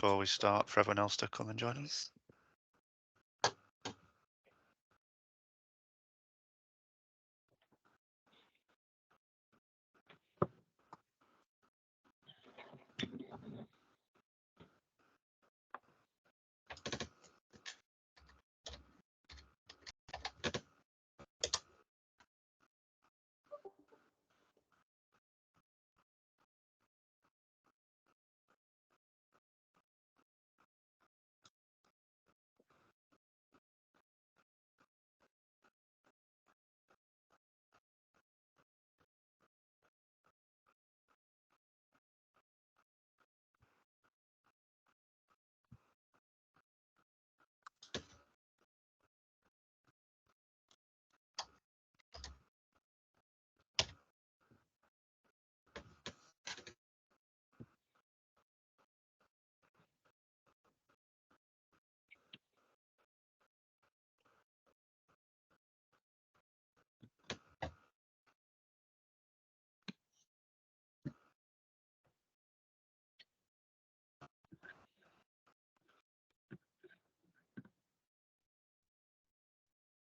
before we start for everyone else to come and join us.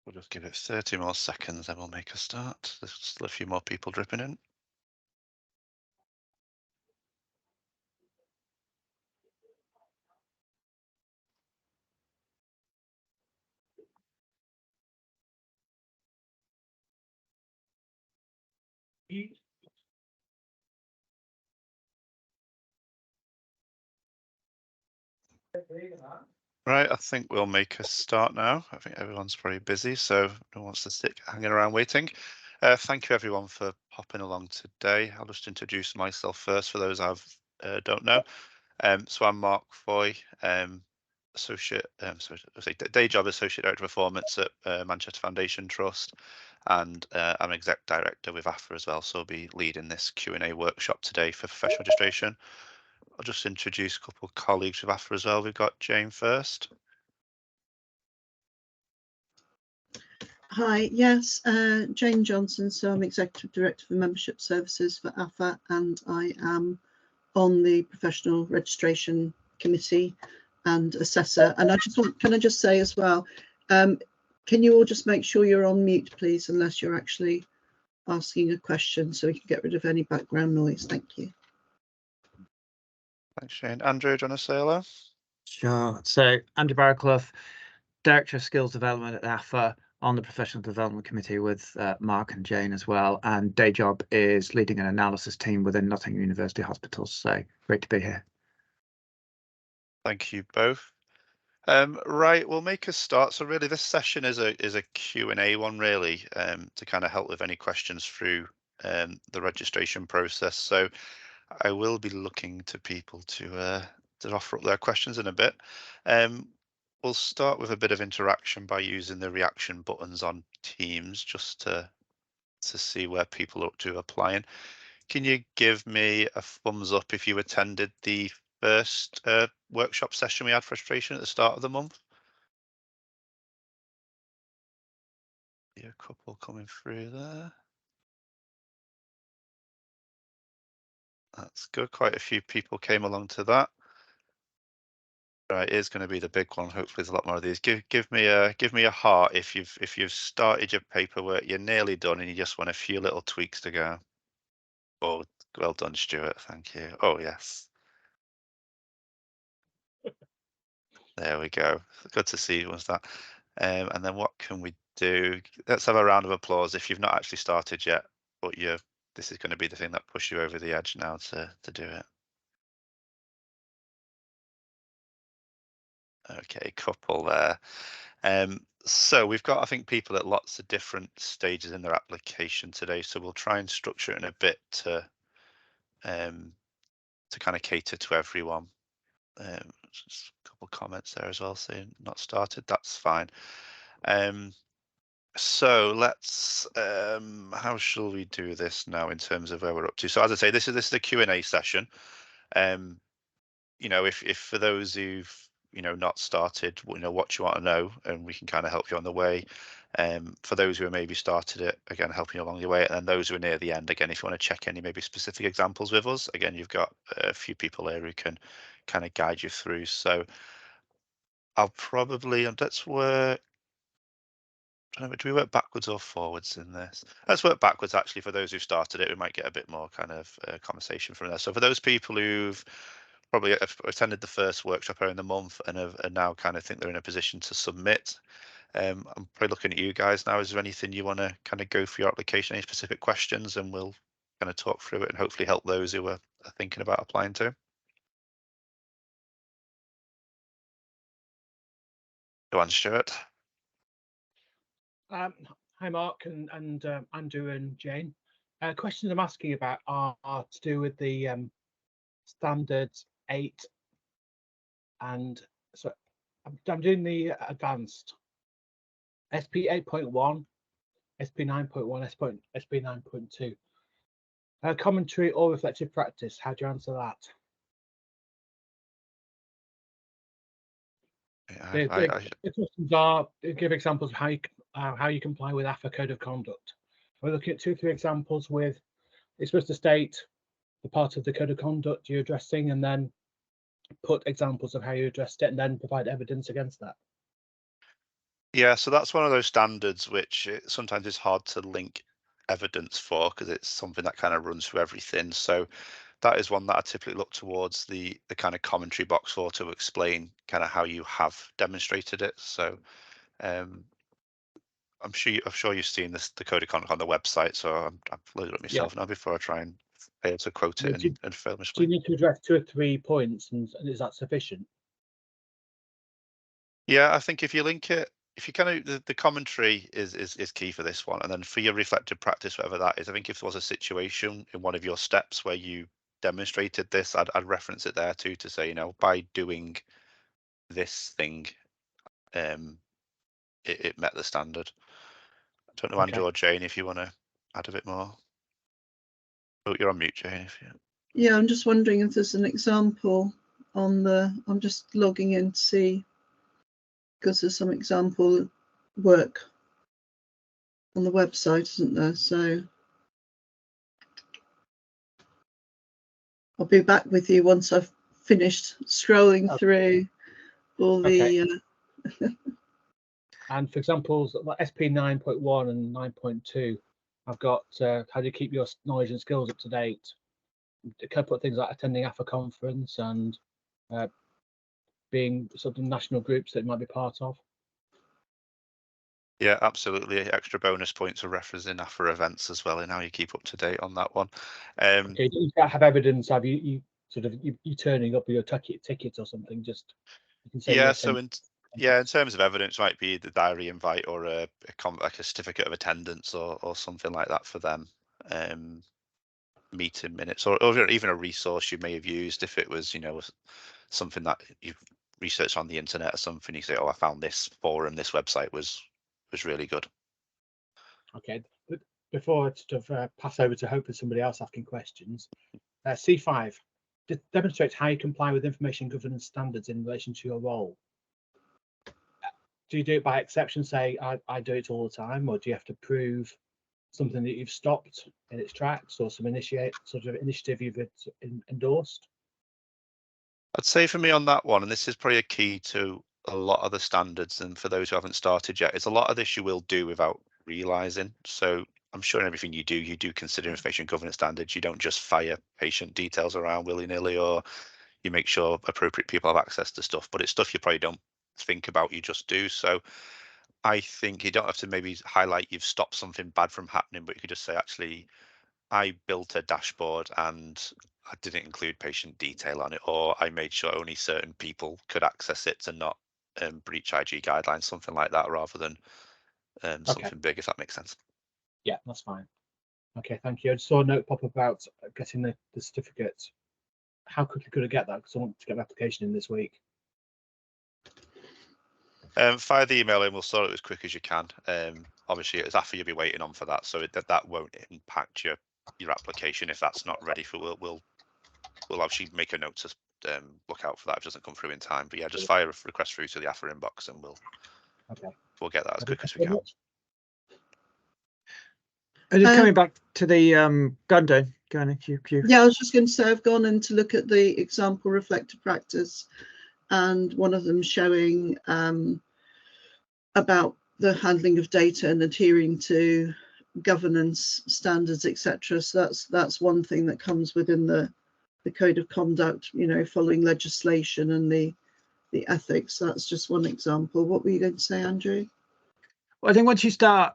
We'll just give it 30 more seconds, then we'll make a start. There's still a few more people dripping in. Right, I think we'll make a start now. I think everyone's pretty busy, so no one wants to sit hanging around waiting. Thank you everyone for popping along today. I'll just introduce myself first for those I don't know. So I'm Mark Foy, day job Associate Director of Performance at Manchester Foundation Trust, and I'm Exec Director with AphA as well, so I'll be leading this Q&A workshop today for professional registration. I'll just introduce a couple of colleagues with AphA as well. We've got Jane first. Hi, yes, Jane Johnson, so I'm Executive Director for Membership Services for AphA, and I am on the Professional Registration Committee and Assessor. And I just want, can I just say as well, can you all just make sure you're on mute, please, unless you're actually asking a question, so we can get rid of any background noise. Thank you. Thanks, Shane. Andrew, do you want to say hello? Sure. So Andrew Barraclough, Director of Skills Development at AphA, on the Professional Development Committee with Mark and Jane as well, and day job is leading an analysis team within Nottingham University Hospitals. So great to be here. Thank you both. Right, we'll make a start. So really this session is a Q&A one really, to kind of help with any questions through the registration process. So I will be looking to people to offer up their questions in a bit. We'll start with a bit of interaction by using the reaction buttons on Teams just to see where people are up to applying. Can you give me a thumbs up if you attended the first workshop session we had for registration at the start of the month? Yeah, a couple coming through there. That's good. Quite a few people came along to that. Right, it is going to be the big one. Hopefully, there's a lot more of these. Give me a heart if you've started your paperwork, you're nearly done, and you just want a few little tweaks to go. Oh, well done, Stuart. Thank you. Oh yes. There we go. Good to see was that. And then what can we do? Let's have a round of applause if you've not actually started yet, but this is going to be the thing that pushes you over the edge now to do it. Okay, couple there. So we've got, I think, people at lots of different stages in their application today. So we'll try and structure it in a bit to kind of cater to everyone. Just a couple comments there as well saying not started. That's fine. So let's. How shall we do this now in terms of where we're up to? So as I say, this is the Q&A session. You know, if for those who've not started, what you want to know, and we can kind of help you on the way. For those who have maybe started it, again, helping you along the way, and then those who are near the end, again, if you want to check any maybe specific examples with us, again, you've got a few people here who can kind of guide you through. So I'll probably, let's work, do we work backwards or forwards in this? Let's work backwards, actually. For those who've started it, we might get a bit more kind of conversation from there. So for those people who've probably attended the first workshop earlier in the month and now kind of think they're in a position to submit, I'm probably looking at you guys now. Is there anything you want to kind of go through your application, any specific questions, and we'll kind of talk through it and hopefully help those who are thinking about applying to? Go on, Stuart. Hi, Mark and Andrew and Jane. Questions I'm asking about are to do with the standards 8, and so I'm doing the advanced SP 8.1, SP 9.1, SP 9.2. Commentary or reflective practice. How do you answer that? The questions are, give examples of how you comply with AphA Code of Conduct. We're looking at 2 or 3 examples with, it's supposed to state the part of the Code of Conduct you're addressing, and then put examples of how you addressed it, and then provide evidence against that. Yeah, so that's one of those standards which sometimes is hard to link evidence for, because it's something that kind of runs through everything. So that is one that I typically look towards the kind of commentary box for, to explain kind of how you have demonstrated it. So I'm sure you've seen the code of conduct on the website, so I've loaded it up myself now before I try and be able to quote it and film Do you need to address 2 or 3 points, and is that sufficient? Yeah, I think if you link it, if you kind of, the commentary is key for this one, and then for your reflective practice, whatever that is, I think if there was a situation in one of your steps where you demonstrated this, I'd reference it there too, to say, by doing this thing, it met the standard. I don't know, Andrew or Jane, if you want to add a bit more. Oh, you're on mute, Jane. Yeah, I'm just wondering if there's an example on the, I'm just logging in to see, because there's some example work on the website, isn't there? So I'll be back with you once I've finished scrolling through all the And for examples like SP 9.1 and 9.2, I've got how do you keep your knowledge and skills up to date? Can I put things like attending AphA conference and being sort of national groups that you might be part of? Yeah, absolutely. Extra bonus points are referencing AphA events as well, and how you keep up to date on that one. Okay, you can't have evidence of you sort of you turning up with your ticket or something. Just you can say yeah. So in terms of evidence, might be the diary invite or like a certificate of attendance or something like that for them. Meeting minutes or even a resource you may have used, if it was something that you've researched on the internet or something. You say, oh, I found this forum, this website was really good. Okay, but before I sort of pass over to hopefully somebody else asking questions, C5 demonstrates how you comply with information governance standards in relation to your role. Do you do it by exception, say I do it all the time, or do you have to prove something that you've stopped in its tracks, or some initiative you've endorsed? I'd say for me on that one, and this is probably a key to a lot of the standards, and for those who haven't started yet, it's a lot of this you will do without realizing. So I'm sure in everything you do consider information governance standards. You don't just fire patient details around willy-nilly, or you make sure appropriate people have access to stuff, but it's stuff you probably don't think about, you just do. So I think you don't have to maybe highlight you've stopped something bad from happening, but you could just say, actually, I built a dashboard and I didn't include patient detail on it, or I made sure only certain people could access it to not breach IG guidelines, something like that, rather than something big, if that makes sense. Yeah, that's fine. Okay, thank you. I just saw a note pop up about getting the certificate. How quickly could I get that? Because I want to get an application in this week. Fire the email in, we'll sort it as quick as you can. Obviously, it's AphA you'll be waiting on for that, so that won't impact your application if that's not ready for. We'll obviously make a note to look out for that if it doesn't come through in time. But yeah, just fire a request through to the AphA inbox and we'll get that as quick as we can. And just coming back to the go on, Q. Yeah, I was just going to say I've gone in to look at the example reflective practice, and one of them showing about the handling of data and adhering to governance standards, etc. So that's one thing that comes within the code of conduct, you know, following legislation and the ethics. That's just one example. What were you going to say, Andrew? Well, I think once you start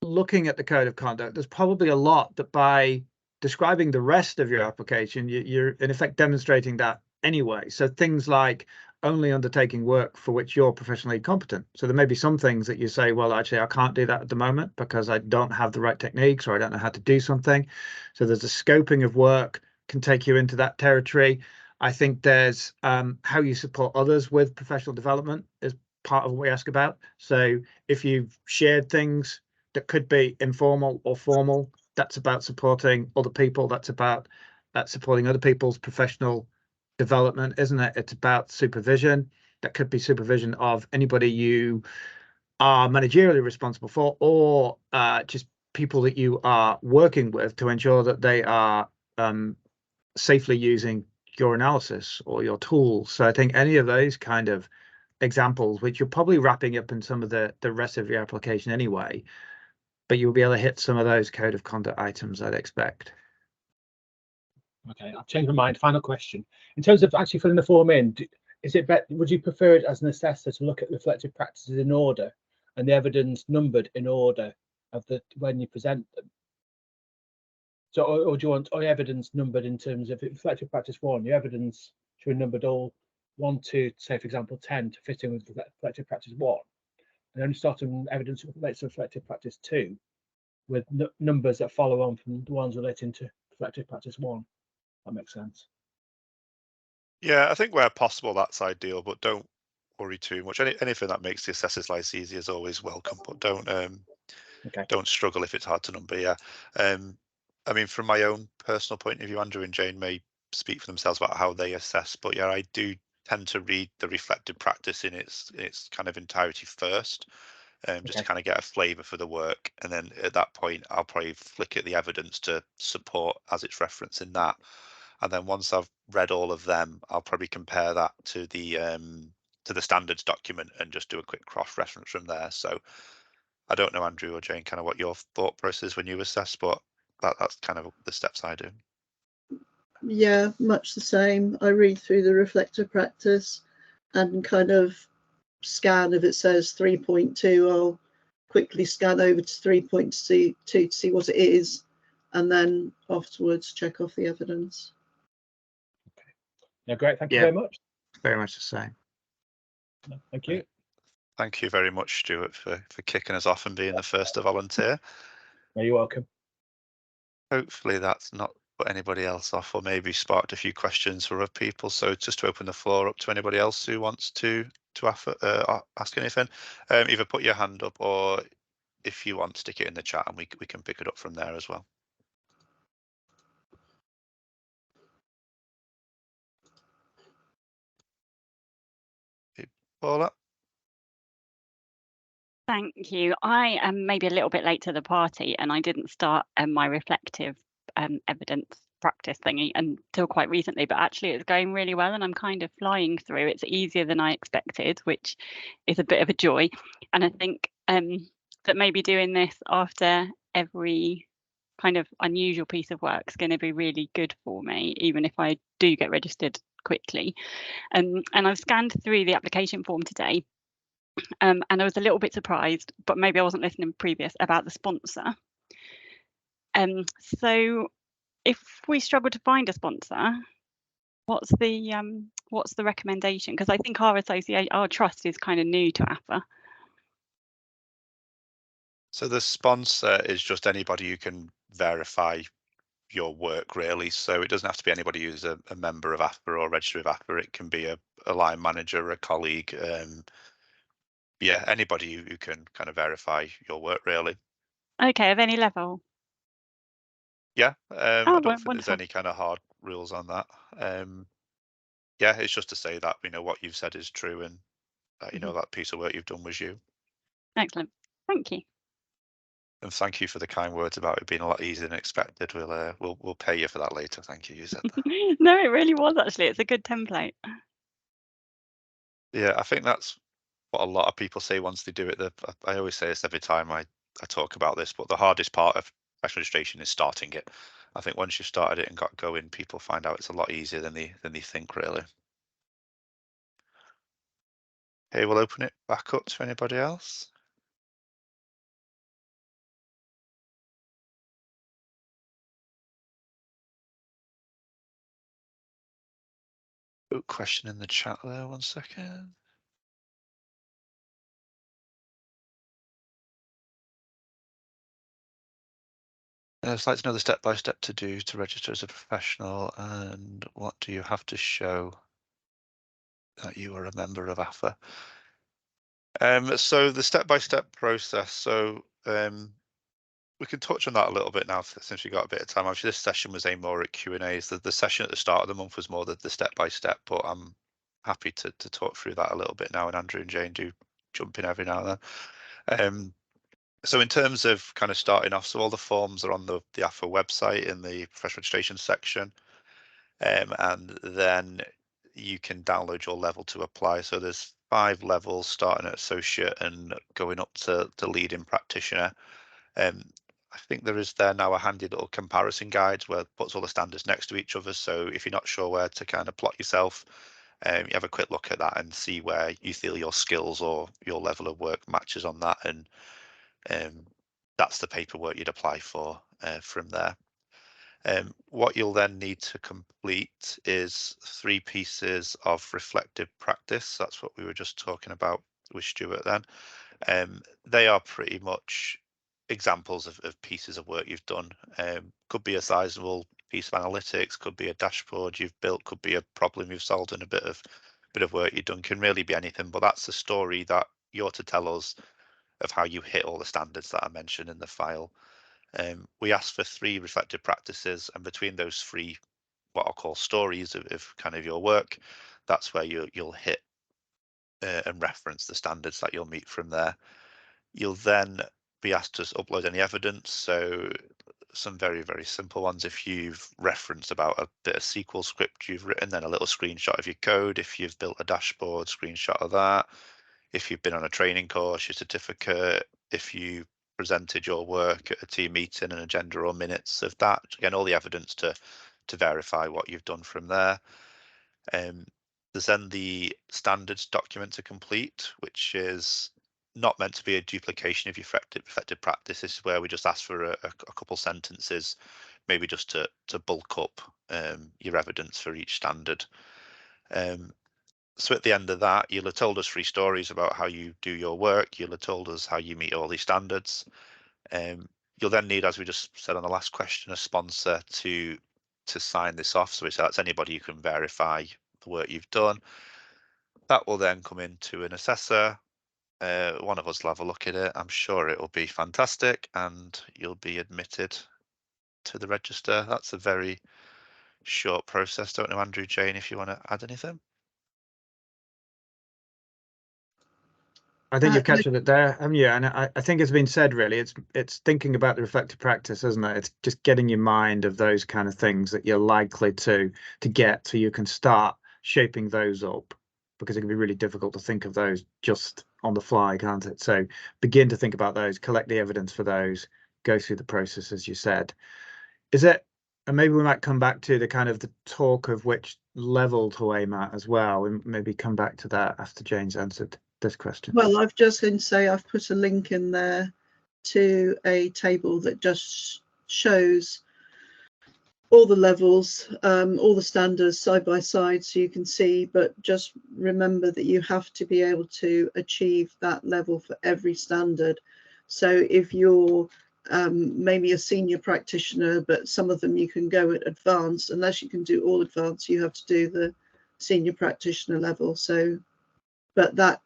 looking at the code of conduct, there's probably a lot that by describing the rest of your application, you're in effect demonstrating that anyway. So things like only undertaking work for which you're professionally competent. So there may be some things that you say, well, actually, I can't do that at the moment because I don't have the right techniques or I don't know how to do something. So there's a scoping of work can take you into that territory. I think there's how you support others with professional development is part of what we ask about. So if you've shared things that could be informal or formal, that's about supporting other people. That's supporting other people's professional development, isn't it? It's about supervision. That could be supervision of anybody you are managerially responsible for, or just people that you are working with to ensure that they are safely using your analysis or your tools. So I think any of those kind of examples, which you're probably wrapping up in some of the rest of your application anyway, but you'll be able to hit some of those code of conduct items, I'd expect. Okay, I've changed my mind. Final question. In terms of actually filling the form in, is it better, would you prefer it as an assessor to look at reflective practices in order and the evidence numbered in order of the when you present them? So, or do you want evidence numbered in terms of reflective practice 1, your evidence should be numbered all 1 to, say, for example, 10 to fit in with reflective practice 1, and only starting evidence that relates to reflective practice 2 with numbers that follow on from the ones relating to reflective practice 1. That makes sense. Yeah, I think where possible, that's ideal, but don't worry too much. Anything that makes the assessor's life easy is always welcome, but don't struggle if it's hard to number. Yeah. I mean, from my own personal point of view, Andrew and Jane may speak for themselves about how they assess, but yeah, I do tend to read the reflective practice in its kind of entirety first, just to kind of get a flavour for the work, and then at that point, I'll probably flick at the evidence to support as it's referencing that, and then once I've read all of them, I'll probably compare that to the standards document and just do a quick cross reference from there. So I don't know, Andrew or Jane, kind of what your thought process is when you assess, but that's kind of the steps I do. Yeah, much the same. I read through the reflective practice and kind of scan if it says 3.2, I'll quickly scan over to 3.2 to see what it is, and then afterwards check off the evidence. Okay. Yeah, great. Thank you very much. Very much the same. Thank you. Thank you very much, Stuart, for kicking us off and being the first to volunteer. Yeah, you're welcome. Hopefully that's not put anybody else off, or maybe sparked a few questions for other people. So just to open the floor up to anybody else who wants to ask anything, either put your hand up, or if you want, stick it in the chat and we can pick it up from there as well. Paula? Thank you. I am maybe a little bit late to the party, and I didn't start my reflective evidence practice thingy until quite recently, but actually it's going really well and I'm kind of flying through. It's easier than I expected, which is a bit of a joy. And I think that maybe doing this after every kind of unusual piece of work is going to be really good for me, even if I do get registered quickly. And I've scanned through the application form today. And I was a little bit surprised, but maybe I wasn't listening previous, about the sponsor. So if we struggle to find a sponsor, what's the recommendation? Because I think our trust is kind of new to AphA. So the sponsor is just anybody who can verify your work, really. So it doesn't have to be anybody who's a member of AphA or registered with AphA. It can be a line manager, a colleague, yeah, anybody who can kind of verify your work, really. Okay, of any level. Yeah, I don't think wonderful. there's any kind of hard rules on that. yeah, it's just to say that, you know, what you've said is true, and you know, Mhm. that piece of work you've done was you. Excellent. Thank you. And thank you for the kind words about it being a lot easier than expected. We'll pay you for that later. Thank you. You said that. No, it really was actually. It's a good template. Yeah, I think that's what a lot of people say once they do it. I always say this every time I talk about this, but the hardest part of professional registration is starting it. I think once you've started it and got going, people find out it's a lot easier than they think, really. Okay, we'll open it back up to anybody else. Oh, question in the chat there, 1 second. I'd like to know the step-by-step to do to register as a professional, and what do you have to show that you are a member of AphA? So the step-by-step process. So we can touch on that a little bit now since we got a bit of time. Obviously, this session was aimed more at Q&As. The session at the start of the month was more the step-by-step, but I'm happy to talk through that a little bit now, and Andrew and Jane do jump in every now and then. So in terms of kind of starting off, so all the forms are on the AphA website in the professional registration section, and then you can download your level to apply. So there's 5 levels starting at associate and going up to leading practitioner. I think there is there now a handy little comparison guide where it puts all the standards next to each other. So if you're not sure where to kind of plot yourself, you have a quick look at that and see where you feel your skills or your level of work matches on that, and that's the paperwork you'd apply for from there. What you'll then need to complete is 3 pieces of reflective practice. That's what we were just talking about with Stuart then. They are pretty much examples of pieces of work you've done. Could be a sizable piece of analytics, could be a dashboard you've built, could be a problem you've solved, and a bit of work you've done. Can really be anything, but that's the story that you're to tell us of how you hit all the standards that I mentioned in the file. We asked for 3 reflective practices, and between those 3, what I'll call stories of kind of your work, that's where you'll hit and reference the standards that you'll meet from there. You'll then be asked to upload any evidence. So some very, very simple ones. If you've referenced about a bit of SQL script you've written, then a little screenshot of your code. If you've built a dashboard, screenshot of that. If you've been on a training course, your certificate. If you presented your work at a team meeting, an agenda or minutes of that. Again, all the evidence to verify what you've done from there. There's then the standards document to complete, which is not meant to be a duplication of your effective practice. This is where we just ask for a couple sentences, maybe just to bulk up your evidence for each standard. So at the end of that, you'll have told us 3 stories about how you do your work. You'll have told us how you meet all these standards. You'll then need, as we just said on the last question, a sponsor to sign this off. So that's anybody who can verify the work you've done. That will then come into an assessor. One of us will have a look at it. I'm sure it will be fantastic, and you'll be admitted to the register. That's a very short process. Don't know, Andrew, Jane, if you want to add anything. I think you've No, captured it there, haven't you? And I think it's been said, really, it's thinking about the reflective practice, isn't it? It's just getting your mind of those kind of things that you're likely to get, so you can start shaping those up, because it can be really difficult to think of those just on the fly, can't it? So begin to think about those, collect the evidence for those, go through the process, as you said. Is it, and maybe we might come back to the kind of the talk of which level to aim at as well, and maybe come back to that after Jane's answered this question. well, I've just going to say I've put a link in there to a table that just shows all the levels, all the standards side by side, so you can see. But just remember that you have to be able to achieve that level for every standard. So if you're maybe a senior practitioner, but some of them you can go at advanced, unless you can do all advanced, you have to do the senior practitioner level. So, but that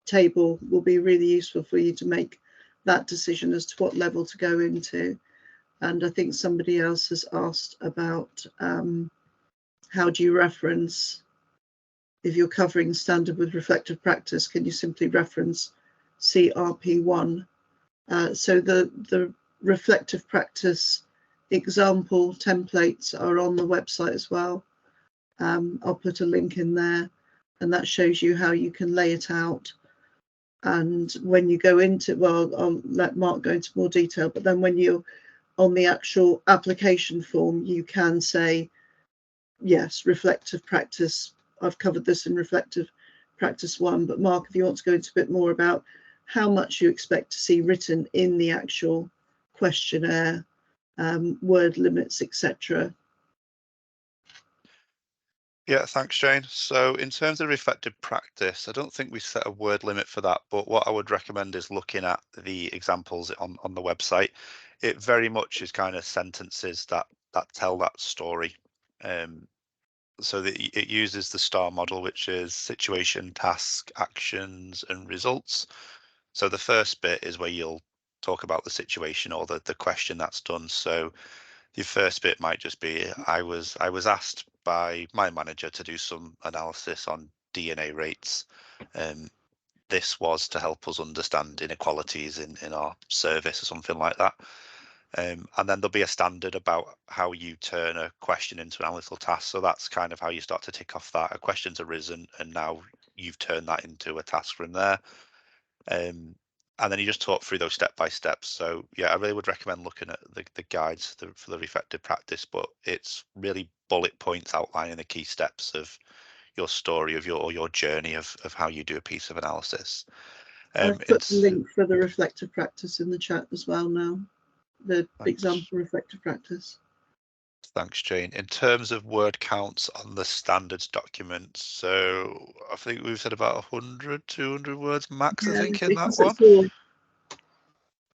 table will be really useful for you to make that decision as to what level to go into. And I think somebody else has asked about how do you reference if you're covering standard with reflective practice, can you simply reference CRP1? So the reflective practice example templates are on the website as well. I'll put a link in there, and that shows you how you can lay it out. And when you go into, well, I'll let Mark go into more detail, but then when you're on the actual application form, you can say, yes, reflective practice. I've covered this in reflective practice 1, but Mark, if you want to go into a bit more about how much you expect to see written in the actual questionnaire, word limits, etc. Yeah, thanks, Jane. So in terms of reflective practice, I don't think we set a word limit for that, but what I would recommend is looking at the examples on the website. It very much is kind of sentences that tell that story. So that it uses the STAR model, which is situation, task, actions, and results. So the first bit is where you'll talk about the situation or the question that's done. So your first bit might just be, I was asked by my manager to do some analysis on DNA rates. This was to help us understand inequalities in our service or something like that. And then there'll be a standard about how you turn a question into an analytical task. So that's kind of how you start to tick off that a question's arisen, and now you've turned that into a task from there. And then you just talk through those step by steps. So yeah, I really would recommend looking at the guides for the reflective practice, but it's really bullet points outlining the key steps of your story of your journey of how you do a piece of analysis. I've put the link for the reflective practice in the chat as well now, the example reflective practice. Thanks, Jane. In terms of word counts on the standards document, so I think we've said about 100, 200 words max, I think, in that one.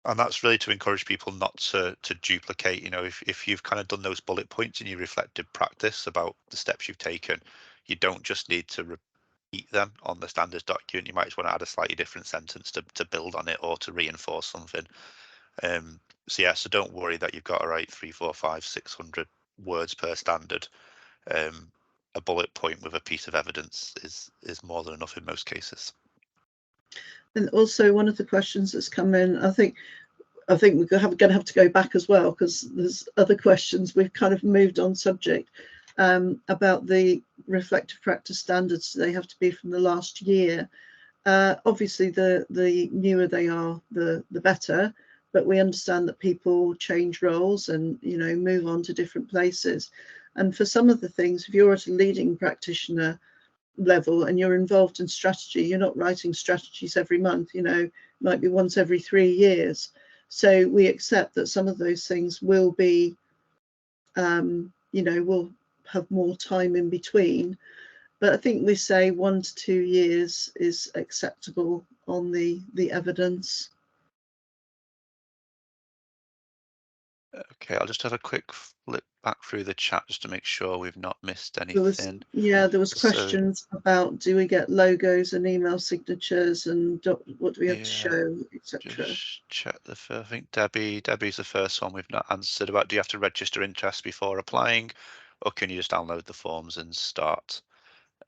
And that's really to encourage people not to duplicate. You know, if you've kind of done those bullet points in your reflective practice about the steps you've taken, you don't just need to repeat them on the standards document. You might just want to add a slightly different sentence to build on it or to reinforce something. So yeah, so don't worry that you've got to write 300, 400, 500, 600 words per standard. A bullet point with a piece of evidence is more than enough in most cases. And also one of the questions that's come in, I think we're going to have to go back as well, because there's other questions. We've kind of moved on subject about the reflective practice standards. They have to be from the last year. Obviously, the newer they are, the better. But we understand that people change roles and, you know, move on to different places. And for some of the things, if you're at a leading practitioner level and you're involved in strategy, you're not writing strategies every month, you know, it might be once every 3 years. So we accept that some of those things will be, you know, we'll have more time in between. But I think we say 1 to 2 years is acceptable on the evidence. Okay, I'll just have a quick flip back through the chat just to make sure we've not missed anything. There was questions about, do we get logos and email signatures and what do we have to show, etc. Just check I think Debbie's the first one we've not answered about. Do you have to register interest before applying, or can you just download the forms and start?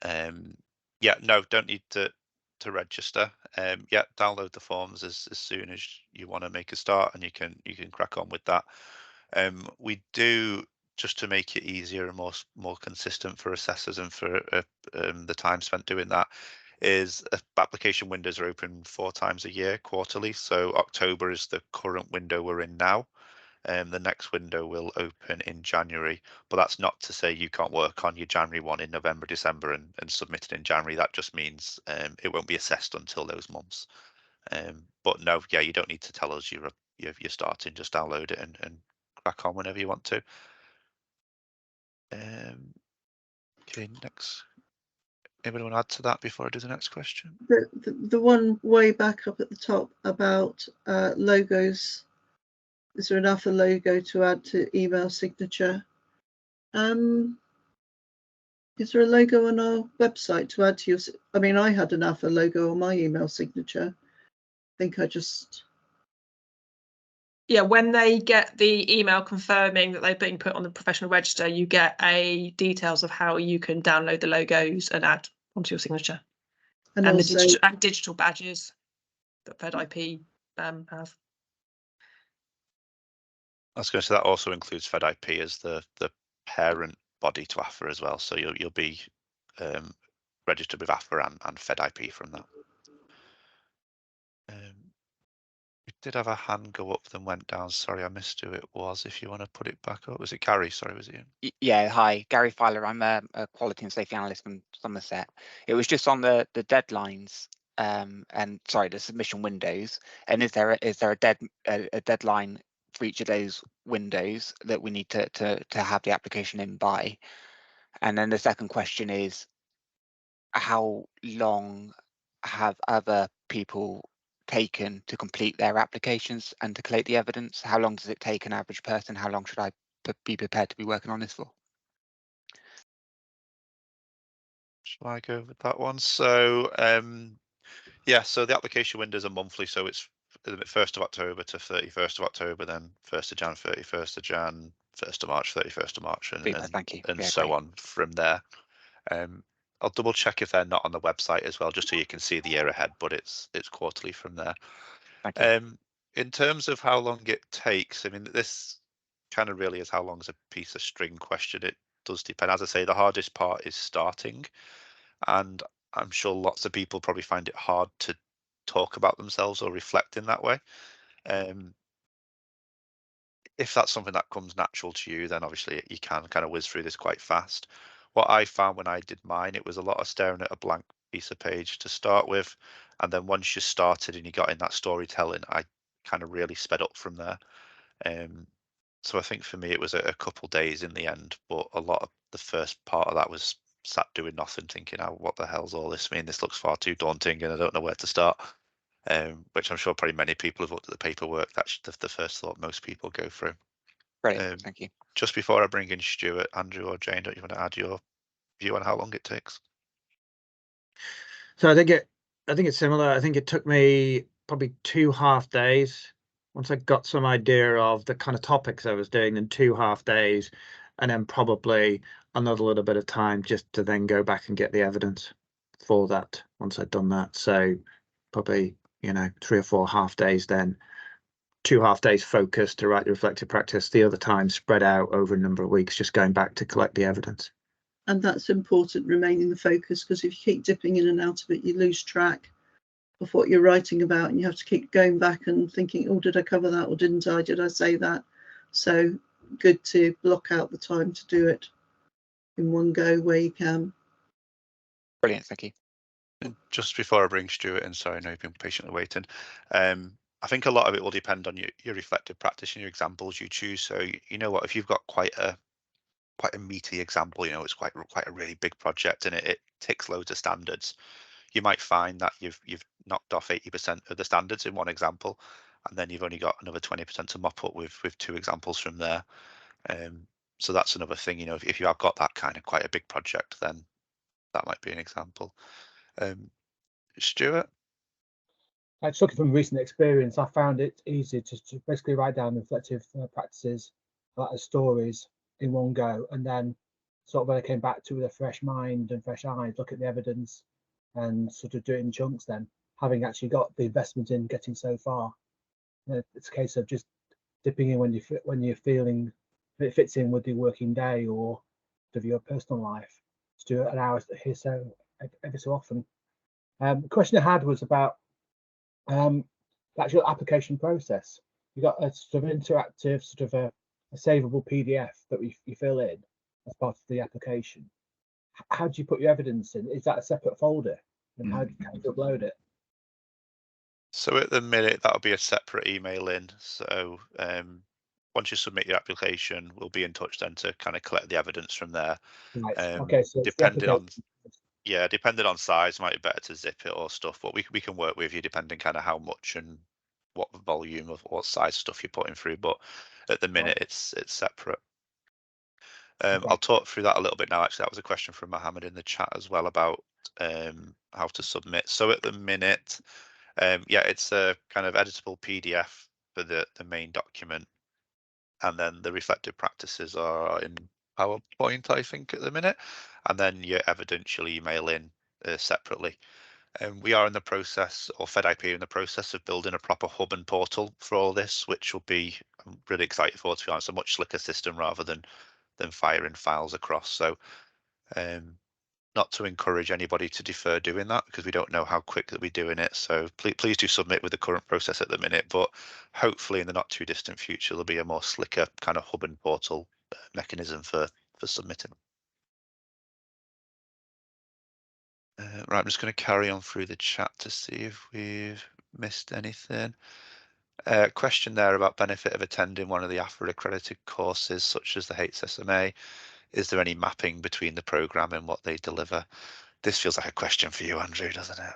Yeah, no, don't need to register. Yeah, download the forms as soon as you want to make a start, and you can crack on with that. We do, just to make it easier and more consistent for assessors and for the time spent doing that, is application windows are open 4 times a year, quarterly. So October is the current window we're in now. The next window will open in January, but that's not to say you can't work on your January one in November, December and submit it in January. That just means it won't be assessed until those months. But no, yeah, you don't need to tell us you're starting. Just download it and crack on whenever you want to. Okay, next. Anybody want to add to that before I do the next question? The one way back up at the top about logos. Is there an AphA logo to add to email signature? Is there a logo on our website to add to your? I mean, I had an AphA logo on my email signature. I think I just. Yeah, when they get the email confirming that they've been put on the professional register, you get details of how you can download the logos and add onto your signature. And And also, the digital badges that FedIP have. I was going to say that also includes FedIP as the parent body to AphA as well. So you'll be registered with AphA and FedIP from that. We did have a hand go up, then went down. Sorry, I missed who it was. If you want to put it back up, was it Gary? Sorry, was it you? Yeah, hi, Gary Filer. I'm a quality and safety analyst from Somerset. It was just on the deadlines and sorry, the submission windows. And is there a deadline for each of those windows that we need to have the application in by? And then the second question is, how long have other people taken to complete their applications and to collate the evidence? How long does it take an average person? How long should I be prepared to be working on this for? Shall I go with that one? So yeah, so the application windows are monthly, so it's 1st of October to 31st of October, then 1st of Jan, 31st of Jan, 1st of March, 31st of March, Thank you. and Yeah, so great. on from there. I'll double check if they're not on the website as well, just so you can see the year ahead, but it's quarterly from there. Thank you. In terms of how long it takes, I mean, this kind of really is how long is a piece of string question. It does depend. As I say, the hardest part is starting, and I'm sure lots of people probably find it hard to talk about themselves or reflect in that way. If that's something that comes natural to you, then obviously you can kind of whiz through this quite fast. What I found when I did mine, it was a lot of staring at a blank piece of page to start with, and then once you started and you got in that storytelling, I kind of really sped up from there. So I think for me it was a couple days in the end, but a lot of the first part of that was sat doing nothing, thinking, "Oh, what the hell's all this mean? This looks far too daunting, and I don't know where to start." Which I'm sure probably many people have looked at the paperwork. That's the first thought most people go through. Brilliant. Thank you. Just before I bring in Stuart, Andrew or Jane, don't you want to add your view on how long it takes? So I think it's similar. I think it took me probably 2 half days once I got some idea of the kind of topics I was doing in 2 half days, and then probably another little bit of time just to then go back and get the evidence for that once I'd done that. So probably 3 or 4 half days, then 2 half days focused to write the reflective practice, the other time spread out over a number of weeks, just going back to collect the evidence. and that's important, remaining the focus, because if you keep dipping in and out of it, you lose track of what you're writing about, and you have to keep going back and thinking, oh, did I cover that or didn't I? Did I say that? So good to block out the time to do it in one go where you can. Brilliant. Thank you. And just before I bring Stuart in, sorry, I know you've been patiently waiting. I think a lot of it will depend on your reflective practice and your examples you choose. So you know what, if you've got quite a meaty example, it's quite a really big project and it ticks loads of standards, you might find that you've knocked off 80% of the standards in one example, and then you've only got another 20% to mop up with 2 examples from there. So that's another thing, if you have got that kind of quite a big project, then that might be an example. Stuart? Just looking from recent experience, I found it easy to basically write down reflective practices, like the stories, in one go, and then sort of when I came back to with a fresh mind and fresh eyes, look at the evidence and sort of do it in chunks. Then, having actually got the investment in getting so far, it's a case of just dipping in when you're feeling it fits in with your working day or of your personal life. To do an hour here so every so often. The question I had was about the actual application process. You've got a sort of interactive, sort of a savable PDF that you fill in as part of the application. How do you put your evidence in? Is that a separate folder? And how do you upload it? So at the minute, that'll be a separate email in. So once you submit your application, we'll be in touch then to kind of collect the evidence from there. Right. Okay. So depending on size, it might be better to zip it or stuff, but we can work with you depending kind of how much and what volume of what size stuff you're putting through. But at the minute, it's separate. I'll talk through that a little bit now. Actually, that was a question from Mohammed in the chat as well about how to submit. So at the minute, yeah, it's a kind of editable PDF for the main document, and then the reflective practices are in PowerPoint, I think, at the minute, and then your evidence you'll email in separately. We are in the process, or FedIP are in the process of building a proper hub and portal for all this, which will be, I'm really excited for, to be honest, a much slicker system rather than firing files across. So not to encourage anybody to defer doing that, because we don't know how quick that we're doing it. So please do submit with the current process at the minute, but hopefully in the not too distant future there'll be a more slicker kind of hub and portal mechanism for submitting. Right, I'm just going to carry on through the chat to see if we've missed anything. Question there about benefit of attending one of the AphA accredited courses such as the HSMA. Is there any mapping between the programme and what they deliver? This feels like a question for you, Andrew, doesn't it?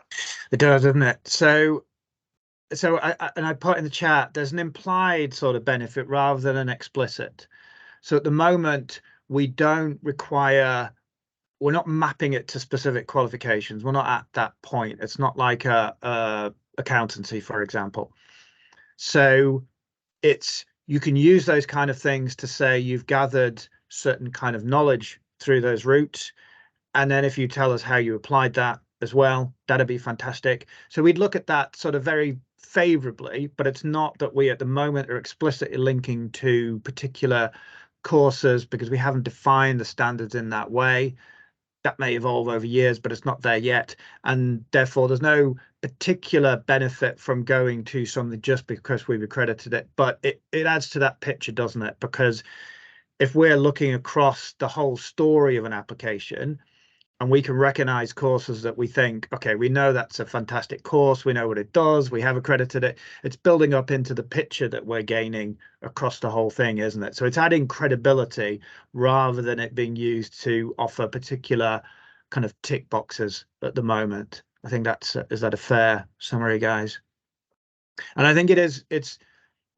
It does, doesn't it? So I put in the chat, there's an implied sort of benefit rather than an explicit. So at the moment, we don't require, we're not mapping it to specific qualifications. We're not at that point. It's not like a accountancy, for example. So you can use those kind of things to say you've gathered certain kind of knowledge through those routes. And then if you tell us how you applied that as well, that'd be fantastic. So we'd look at that sort of very favorably, but it's not that we at the moment are explicitly linking to particular courses because we haven't defined the standards in that way. That may evolve over years, but it's not there yet. And therefore, there's no particular benefit from going to something just because we've accredited it. But it adds to that picture, doesn't it? Because if we're looking across the whole story of an application, and we can recognize courses that we think, okay, we know that's a fantastic course, we know what it does, we have accredited it, it's building up into the picture that we're gaining across the whole thing, isn't it? So it's adding credibility rather than it being used to offer particular kind of tick boxes at the moment. I think is that a fair summary, guys? And I think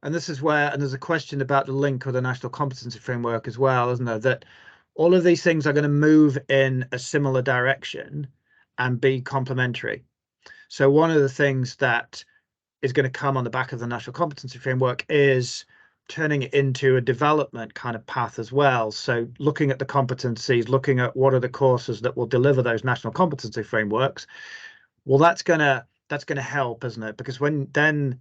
and this is where, and there's a question about the link with the National Competency Framework as well, isn't there? That all of these things are going to move in a similar direction and be complementary. So one of the things that is going to come on the back of the National Competency Framework is turning it into a development kind of path as well. So looking at the competencies, looking at what are the courses that will deliver those National Competency Frameworks. Well, that's going to help, isn't it? Because then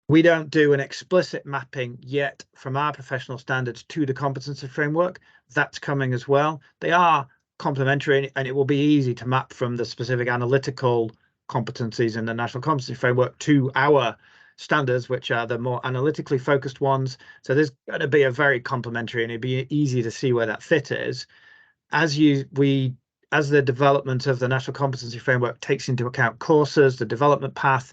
we don't do an explicit mapping yet from our professional standards to the competency framework. That's coming as well. They are complementary, and it will be easy to map from the specific analytical competencies in the National Competency Framework to our standards, which are the more analytically focused ones. So there's going to be a very complementary, and it'd be easy to see where that fit is. As the development of the National Competency Framework takes into account courses, the development path,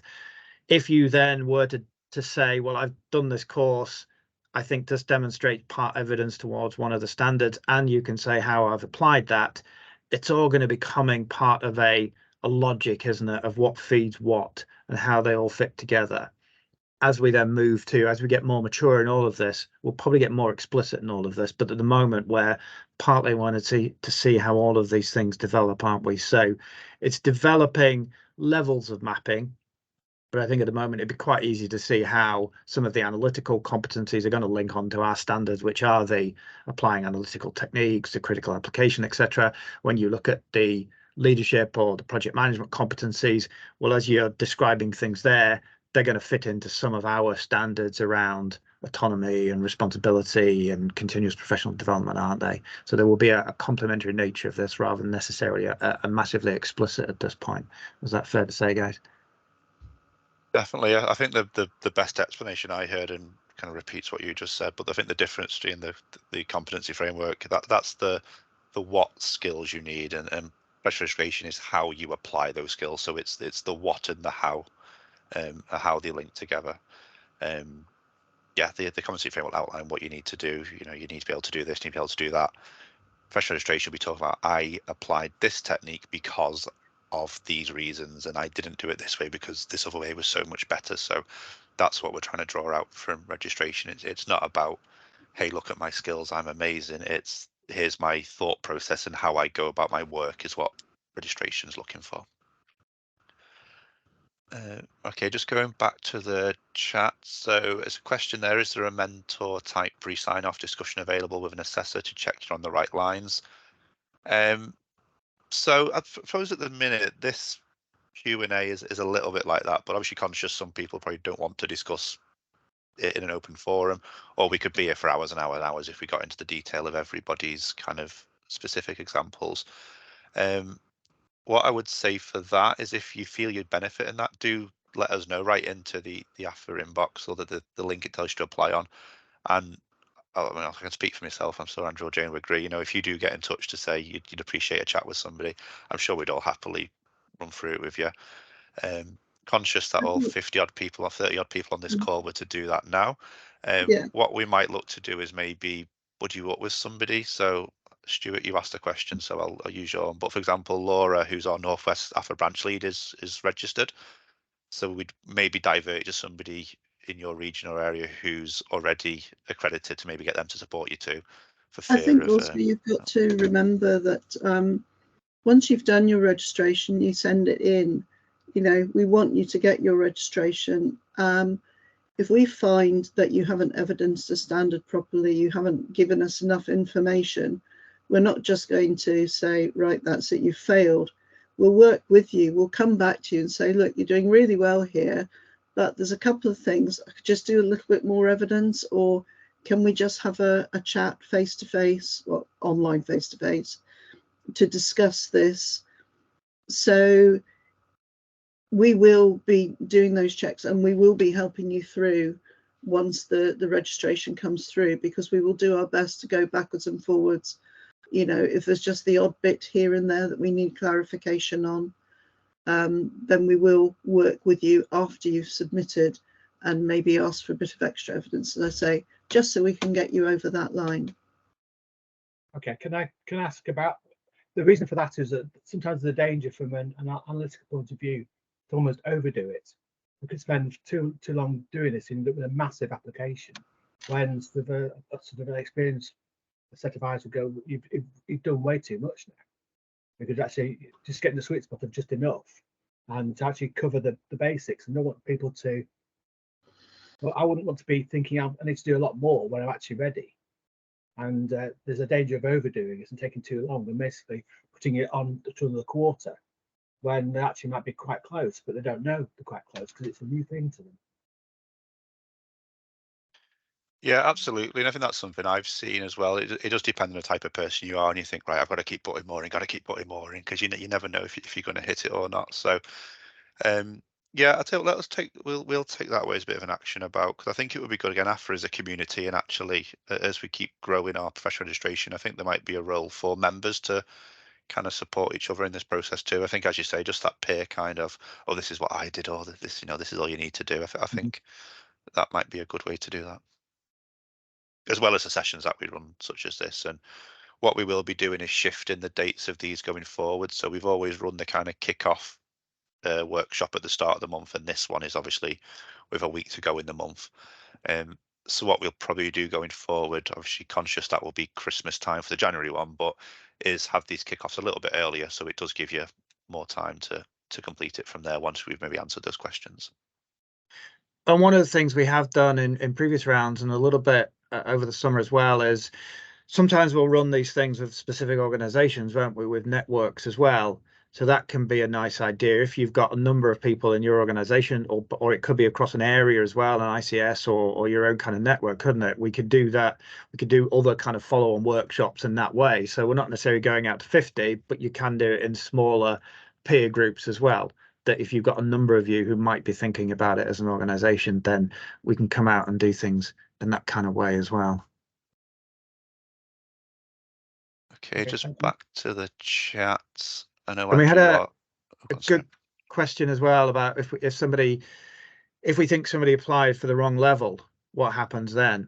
if you then were to say, well, I've done this course, I think this demonstrates part evidence towards one of the standards, and you can say how I've applied that, it's all going to be becoming part of a logic, isn't it, of what feeds what and how they all fit together. As we then as we get more mature in all of this, we'll probably get more explicit in all of this, but at the moment we're partly wanting to see how all of these things develop, aren't we? So it's developing levels of mapping. But I think at the moment it'd be quite easy to see how some of the analytical competencies are going to link onto our standards, which are the applying analytical techniques, the critical application, etc. When you look at the leadership or the project management competencies, well, as you're describing things there, they're going to fit into some of our standards around autonomy and responsibility and continuous professional development, aren't they? So there will be a complementary nature of this rather than necessarily a massively explicit at this point. Was that fair to say, guys? Definitely. I think the best explanation I heard, and kind of repeats what you just said, but I think the difference between the competency framework, that's the what skills you need, and professional registration is how you apply those skills. So it's the what and the how they link together. Yeah, the competency framework will outline what you need to do. You know, you need to be able to do this, you need to be able to do that. Professional registration will be talking about, I applied this technique because of these reasons, and I didn't do it this way because this other way was so much better. So that's what we're trying to draw out from registration. It's not about, hey, look at my skills, I'm amazing. It's here's my thought process and how I go about my work is what registration is looking for. Okay, just going back to the chat. So there's a question there. Is there a mentor type pre-sign off discussion available with an assessor to check you're on the right lines? So I suppose at the minute this Q&A is a little bit like that, but obviously conscious some people probably don't want to discuss it in an open forum, or we could be here for hours and hours and hours if we got into the detail of everybody's kind of specific examples. What I would say for that is if you feel you'd benefit in that, do let us know right into the AphA inbox, or the link it tells you to apply on. And I mean, I can speak for myself. I'm sure Andrew or Jane would agree. You know, if you do get in touch to say you'd appreciate a chat with somebody, I'm sure we'd all happily run through it with you. Conscious that all 50 odd people or 30 odd people on this call were to do that now. Yeah. What we might look to do is maybe buddy you up with somebody. So Stuart, you asked a question, so I'll use your own. But for example, Laura, who's our Northwest AphA branch lead, is registered. So we'd maybe divert to somebody in your region or area who's already accredited to maybe get them to support you too, for I fear think of. also you've got to remember that once you've done your registration, you send it in. You know, we want you to get your registration. If we find that you haven't evidenced a standard properly, you haven't given us enough information, we're not just going to say, right, that's it, you failed. We'll work with you. We'll come back to you and say, look, you're doing really well here, but there's a couple of things. I could just do a little bit more evidence, or can we just have a chat face-to-face, or online face-to-face, to discuss this? So we will be doing those checks, and we will be helping you through once the registration comes through, because we will do our best to go backwards and forwards. You know, if there's just the odd bit here and there that we need clarification on, then we will work with you after you've submitted and maybe ask for a bit of extra evidence, as I say, just so we can get you over that line. Okay, can I ask about the reason for that? Is that sometimes the danger from an analytical point of view to almost overdo it. We could spend too long doing this with a massive application, when sort of an experienced set of eyes would go, you've done way too much now. We could actually just get in the sweet spot of just enough, and to actually cover the basics. And I don't want people to, well, I wouldn't want to be thinking I need to do a lot more when I'm actually ready. And there's a danger of overdoing it and taking too long, and basically putting it on to another quarter when they actually might be quite close, but they don't know they're quite close because it's a new thing to them. Yeah, absolutely. And I think that's something I've seen as well. It does depend on the type of person you are, and you think, right, I've got to keep putting more in, got to keep putting more in, because you never know if you're going to hit it or not. So, yeah, I tell you, we'll take that away as a bit of an action about, because I think it would be good again AphA as a community, and actually as we keep growing our professional registration, I think there might be a role for members to kind of support each other in this process too. I think, as you say, just that peer kind of, oh, this is what I did, or this, this is all you need to do. I think that might be a good way to do that, as well as the sessions that we run, such as this. And what we will be doing is shifting the dates of these going forward. So we've always run the kind of kick-off workshop at the start of the month, and this one is obviously with a week to go in the month. So what we'll probably do going forward, obviously conscious that will be Christmas time for the January one, but is have these kickoffs a little bit earlier, so it does give you more time to complete it from there once we've maybe answered those questions. And one of the things we have done in previous rounds, and a little bit over the summer as well, is sometimes we'll run these things with specific organizations, won't we, with networks as well. So that can be a nice idea if you've got a number of people in your organization, or it could be across an area as well, an ICS or your own kind of network, couldn't it? We could do that. We could do other kind of follow-on workshops in that way. So we're not necessarily going out to 50, but you can do it in smaller peer groups as well. That if you've got a number of you who might be thinking about it as an organization, then we can come out and do things in that kind of way as well. Okay, just back to the chat. I know And we had Andrew, a good question as well about if we think somebody applied for the wrong level, what happens then?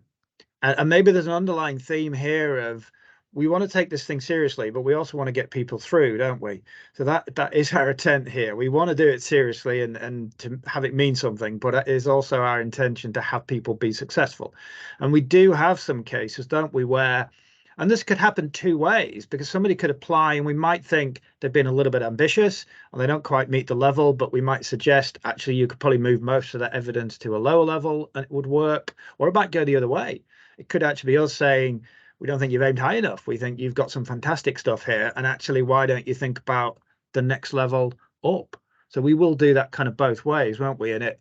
And maybe there's an underlying theme here of, we want to take this thing seriously, but we also want to get people through, don't we? So that is our intent here. We want to do it seriously and to have it mean something, but it is also our intention to have people be successful. And we do have some cases, don't we, where, and this could happen two ways, because somebody could apply and we might think they've been a little bit ambitious and they don't quite meet the level, but we might suggest actually you could probably move most of that evidence to a lower level and it would work, or it might go the other way. It could actually be us saying, we don't think you've aimed high enough. We think you've got some fantastic stuff here. And actually, why don't you think about the next level up? So we will do that kind of both ways, won't we? And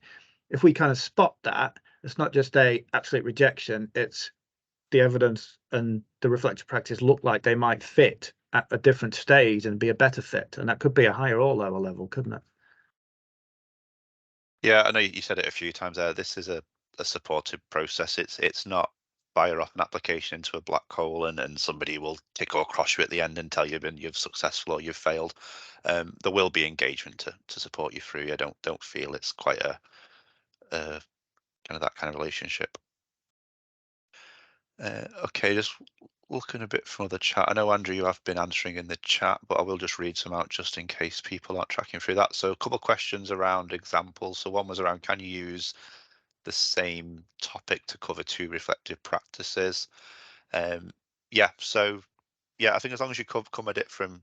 if we kind of spot that, it's not just a absolute rejection, it's the evidence and the reflective practice look like they might fit at a different stage and be a better fit. And that could be a higher or lower level, couldn't it? Yeah, I know you said it a few times there. This is a supportive process. It's not fire off an application into a black hole and somebody will tick or cross you at the end and tell you you've successful or you've failed. There will be engagement to support you through. I don't feel it's quite a kind of that kind of relationship. Okay, just looking a bit from the chat. I know, Andrew, you have been answering in the chat, but I will just read some out just in case people aren't tracking through that. So a couple of questions around examples. So one was around, can you use the same topic to cover two reflective practices? Yeah, so yeah, I think as long as you come at it from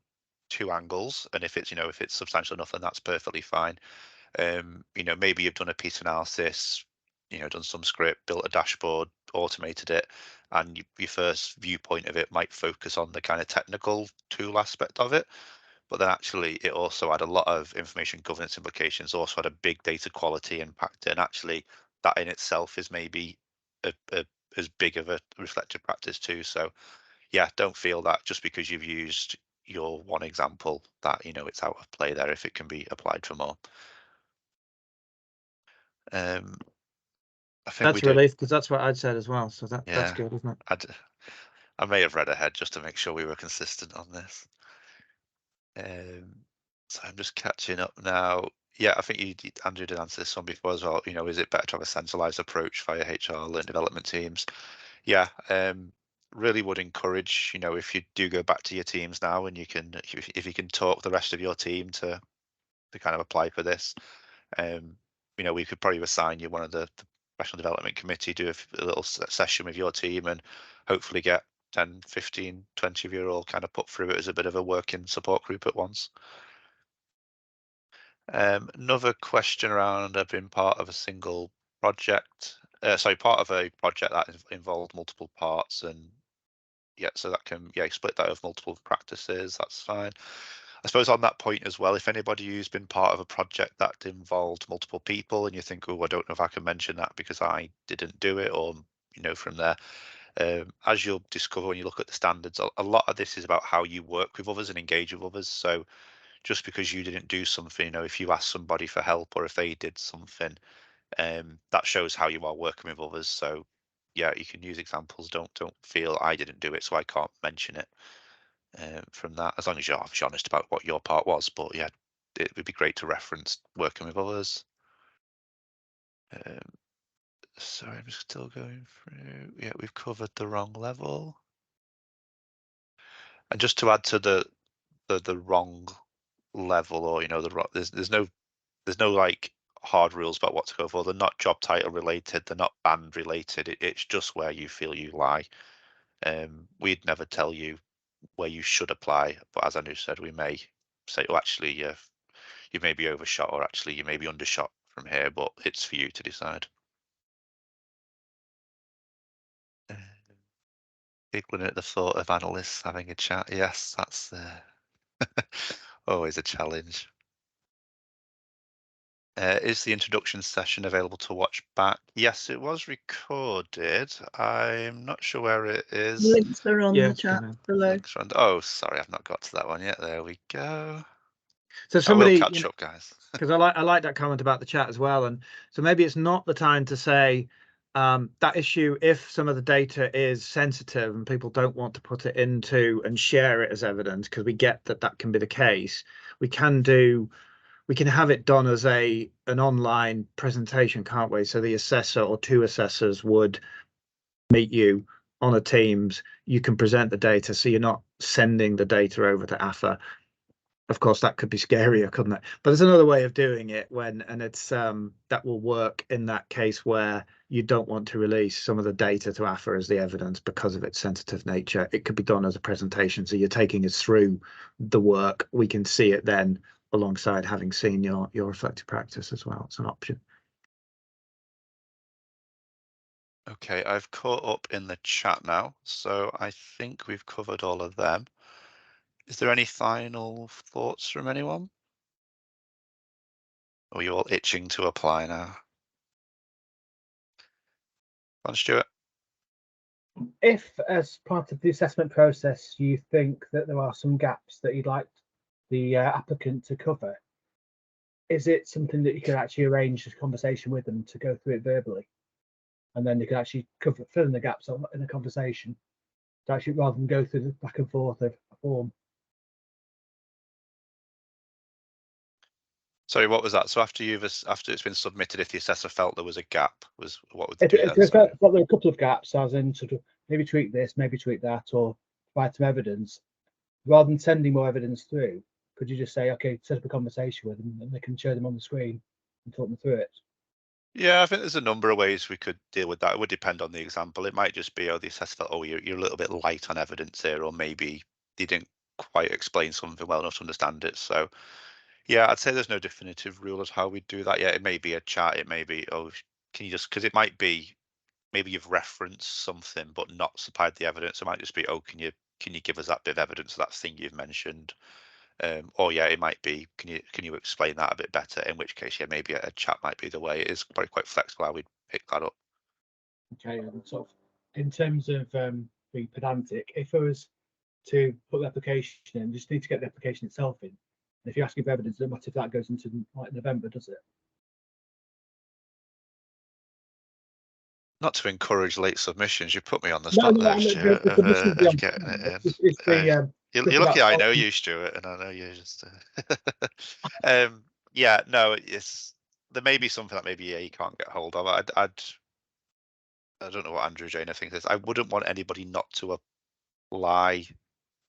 two angles, and if it's, if it's substantial enough, then that's perfectly fine. Maybe you've done a piece analysis, done some script, built a dashboard, automated it, and your first viewpoint of it might focus on the kind of technical tool aspect of it. But then actually it also had a lot of information governance implications, also had a big data quality impact. And actually that in itself is maybe as big of a reflective practice too. So yeah, don't feel that just because you've used your one example that, it's out of play there if it can be applied for more. I think that's a relief, because that's what I'd said as well. So that's good, isn't it? I may have read ahead just to make sure we were consistent on this. So I'm just catching up now. Yeah, I think Andrew did answer this one before as well. Is it better to have a centralized approach via HR learning development teams? Yeah, really would encourage, if you do go back to your teams now and you can, if you can talk the rest of your team to kind of apply for this, we could probably assign you one of the professional development committee, do a little session with your team and hopefully get 10, 15, 20 of you all kind of put through it as a bit of a working support group at once. Another question around being part of a single project, part of a project that involved multiple parts, and yeah, so that can, split that over multiple practices, that's fine. I suppose on that point as well, if anybody who's been part of a project that involved multiple people and you think, oh, I don't know if I can mention that because I didn't do it, or, from there, as you'll discover when you look at the standards, a lot of this is about how you work with others and engage with others. So just because you didn't do something, if you ask somebody for help or if they did something, that shows how you are working with others. So yeah, you can use examples. Don't feel I didn't do it, so I can't mention it. From that, as long as you're obviously honest about what your part was. But yeah, it would be great to reference working with others. Sorry, I'm still going through. Yeah, we've covered the wrong level. And just to add to the wrong level, or there's no like hard rules about what to go for. They're not job title related. They're not band related. It's just where you feel you lie. We'd never tell you where you should apply, but as Andrew said, we may say, oh, actually, you may be overshot, or actually you may be undershot from here, but it's for you to decide. Giggling at the thought of analysts having a chat. Yes, that's always a challenge. Is the introduction session available to watch back? Yes, it was recorded. I'm not sure where it is. Links are on the chat below. Oh, sorry, I've not got to that one yet. There we go. So somebody, I will catch up, guys. Because I like that comment about the chat as well. And so maybe it's not the time to say that issue, if some of the data is sensitive and people don't want to put it into and share it as evidence, because we get that can be the case, we can have it done as an online presentation, can't we? So the assessor or two assessors would meet you on a Teams. You can present the data, so you're not sending the data over to AphA. Of course, that could be scarier, couldn't it? But there's another way of doing it and it's that will work in that case where you don't want to release some of the data to AphA as the evidence because of its sensitive nature. It could be done as a presentation, so you're taking us through the work. We can see it then alongside having seen your reflective practice as well. It's an option. Okay, I've caught up in the chat now, so I think we've covered all of them. Is there any final thoughts from anyone? Or are you all itching to apply now? Go on, Stuart. If, as part of the assessment process, you think that there are some gaps that you'd like the applicant to cover, is it something that you could actually arrange a conversation with them to go through it verbally, and then you could actually fill in the gaps in a conversation, to actually, rather than go through the back and forth of a form? Sorry, what was that? So after it's been submitted, if the assessor felt there was a gap, what would they If do it then? Sorry. felt there were a couple of gaps, as in sort of maybe tweak this, maybe tweak that, or provide some evidence, rather than sending more evidence through, could you just say, okay, set up a conversation with them and they can show them on the screen and talk them through it? Yeah, I think there's a number of ways we could deal with that. It would depend on the example. It might just be, oh, the assessor felt, oh, you're a little bit light on evidence here, or maybe they didn't quite explain something well enough to understand it. So yeah, I'd say there's no definitive rule as how we do that. Yeah, it may be a chat. It may be, oh, can you just, because it might be maybe you've referenced something but not supplied the evidence. It might just be, oh, can you give us that bit of evidence, that thing you've mentioned? Or yeah, it might be, can you explain that a bit better? In which case, yeah, maybe a chat might be the way. It is probably quite flexible how we'd pick that up. Okay, and sort of in terms of being pedantic, if I was to put the application in, just need to get the application itself in. And if you're asking for evidence, it doesn't matter if that goes into like November, does it? Not to encourage late submissions, you put me on the No, spot no, there, I mean, Stuart, the submission will be of on getting time. it in. It's the You're stuff lucky about I know you, Stuart, and I know you just. Yeah, no, it's there may be something that maybe you can't get hold of. I don't know what Andrew Jane thinks is. I wouldn't want anybody not to apply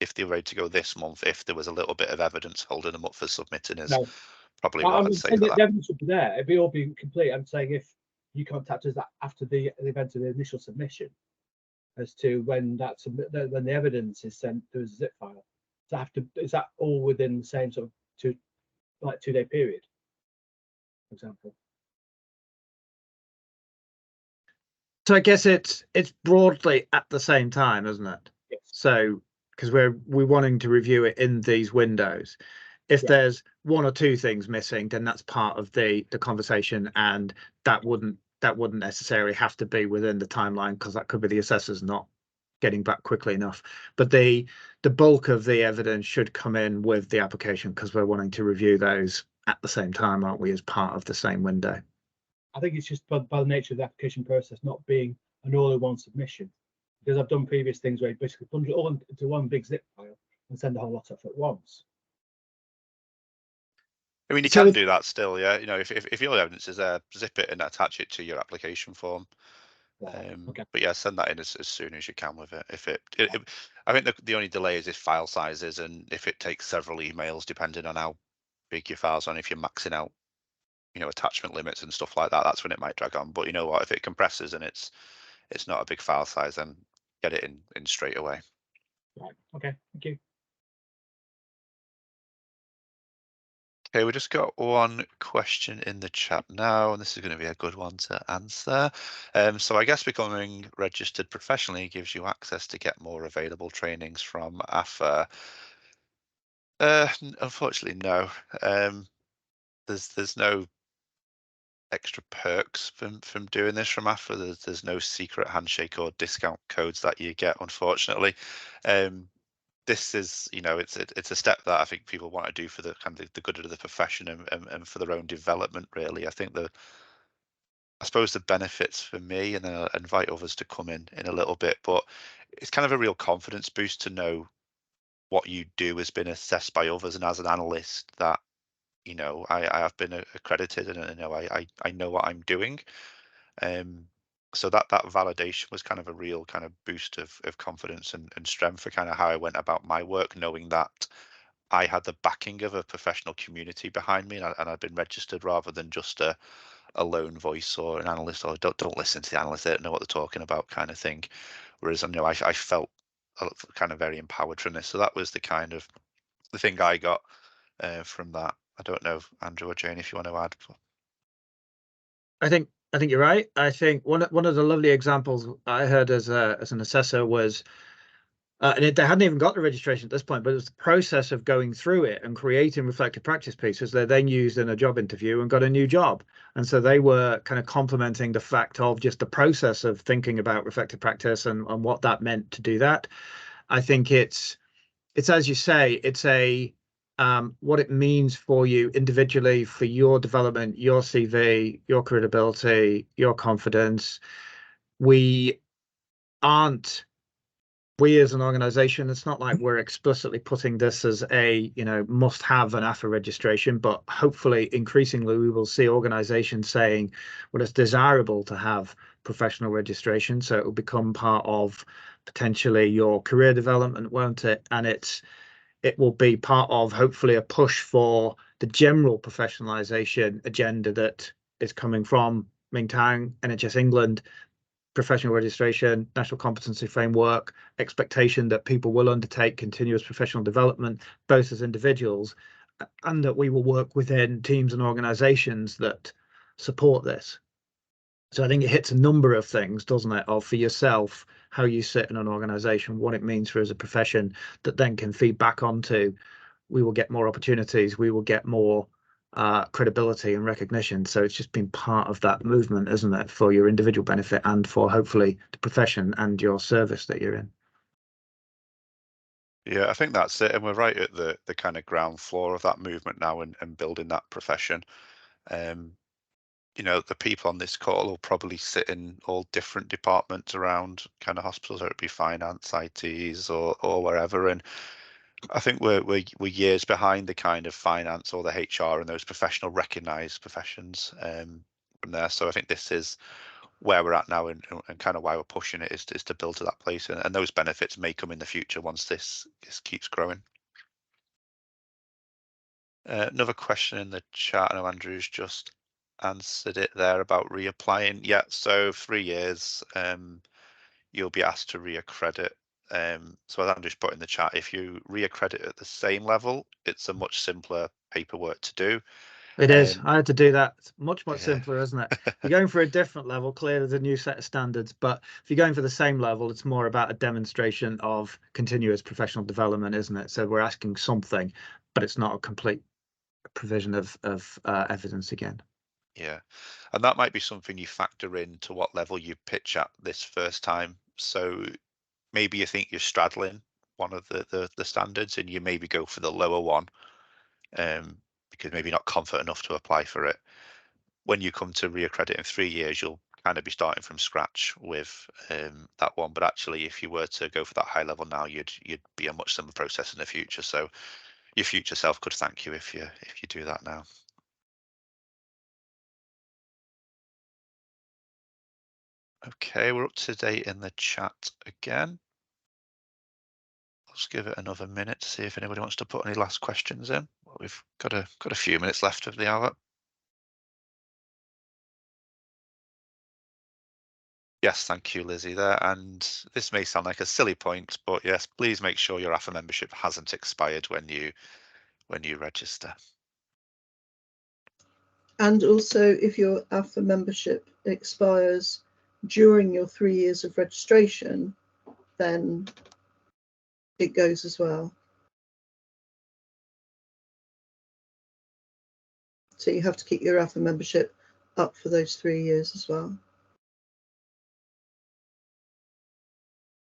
if they were ready to go this month. If there was a little bit of evidence holding them up for submitting, is no. probably what I'd I'm say saying for that that. the evidence would be there. It'd be all be complete. I'm saying if you contact us after the event of the initial submission, as to when when the evidence is sent through as a zip file, is that all within the same sort of 2-day period, for example? So I guess it's broadly at the same time, isn't it? Yes. So because we're wanting to review it in these windows. If Yeah. there's one or two things missing, then that's part of the conversation, and that wouldn't necessarily have to be within the timeline, because that could be the assessors not getting back quickly enough. But the bulk of the evidence should come in with the application, because we're wanting to review those at the same time, aren't we, as part of the same window? I think it's just by the nature of the application process not being an all-in-one submission, because I've done previous things where you basically plunge it all into one big zip file and send the whole lot off at once. I mean, you So can do that still, yeah. You know, if your evidence is there, zip it and attach it to your application form. Okay. But yeah, send that in as soon as you can with it. I think the only delay is if file sizes, and if it takes several emails, depending on how big your files are, and if you're maxing out, attachment limits and stuff like that, that's when it might drag on. But you know what, if it compresses and it's not a big file size, then get it in straight away. Right. Okay. Thank you. Okay, we just got one question in the chat now, and this is going to be a good one to answer. So I guess becoming registered professionally gives you access to get more available trainings from AphA. Unfortunately, no. There's no extra perks from doing this from AphA. There's no secret handshake or discount codes that you get, unfortunately. This is, it's a step that I think people want to do for the kind of the good of the profession and for their own development, really. I think I suppose the benefits for me, and then I'll invite others to come in a little bit, but it's kind of a real confidence boost to know what you do has been assessed by others, and as an analyst that, I have been accredited, and I know what I'm doing. So that validation was kind of a real kind of boost of confidence and strength for kind of how I went about my work, knowing that I had the backing of a professional community behind me, and I'd been registered rather than just a lone voice or an analyst, or don't listen to the analyst, they don't know what they're talking about kind of thing. Whereas I felt kind of very empowered from this. So that was the kind of the thing I got from that. I don't know, Andrew or Jane, if you want to add. I think I think you're right. I think one of the lovely examples I heard as an assessor was, and they hadn't even got the registration at this point, but it was the process of going through it and creating reflective practice pieces they then used in a job interview and got a new job. And so they were kind of complimenting the fact of just the process of thinking about reflective practice and what that meant to do that. I think it's as you say, it's what it means for you individually, for your development, your CV, your credibility, your confidence. We aren't, we as an organization, it's not like we're explicitly putting this as a, must have an AphA registration, but hopefully increasingly we will see organizations saying, well, it's desirable to have professional registration. So it will become part of potentially your career development, won't it? And it will be part of hopefully a push for the general professionalisation agenda that is coming from Mingtang, NHS England, professional registration, national competency framework, expectation that people will undertake continuous professional development, both as individuals, and that we will work within teams and organisations that support this. So I think it hits a number of things, doesn't it, of for yourself, how you sit in an organisation, what it means for as a profession that then can feed back onto, we will get more opportunities, we will get more credibility and recognition. So it's just been part of that movement, isn't it, for your individual benefit and for hopefully the profession and your service that you're in. Yeah, I think that's it. And we're right at the kind of ground floor of that movement now and building that profession. The people on this call will probably sit in all different departments around kind of hospitals, whether it be finance, ITs, or wherever. And I think we're years behind the kind of finance or the HR and those professional recognised professions from there. So I think this is where we're at now, and kind of why we're pushing it is to build to that place. And those benefits may come in the future once this keeps growing. Another question in the chat. I know Andrew's just answered it there about reapplying. Yeah, so 3 years, you'll be asked to reaccredit. So as Andrew's put in the chat, if you reaccredit at the same level, it's a much simpler paperwork to do. It is. I had to do that. It's much Yeah. simpler, isn't it? If you're going for a different level, clearly there's a new set of standards. But if you're going for the same level, it's more about a demonstration of continuous professional development, isn't it? So we're asking something, but it's not a complete provision of evidence again. Yeah, and that might be something you factor into what level you pitch at this first time. So maybe you think you're straddling one of the standards, and you maybe go for the lower one, because maybe not confident enough to apply for it. When you come to reaccredit in 3 years, you'll kind of be starting from scratch with that one. But actually, if you were to go for that high level now, you'd be a much simpler process in the future. So your future self could thank you if you do that now. Okay, we're up to date in the chat again. Let's give it another minute to see if anybody wants to put any last questions in. Well, we've got a few minutes left of the hour. Yes, thank you, Lizzie, there. And this may sound like a silly point, but yes, please make sure your AphA membership hasn't expired when you register. And also, if your AphA membership expires during your 3 years of registration, then it goes as well. So you have to keep your AphA membership up for those 3 years as well.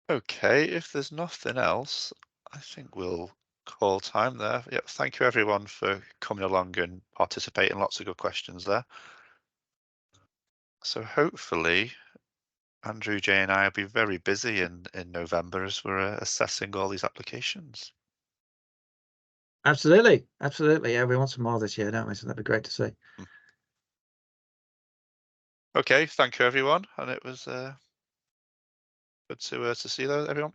Okay, if there's nothing else, I think we'll call time there. Yep, thank you everyone for coming along and participating. Lots of good questions there. So hopefully Andrew, Jay and I will be very busy in November as we're assessing all these applications. Absolutely. Yeah, we want some more this year, don't we? So that'd be great to see. Okay, thank you everyone, and it was good to see everyone.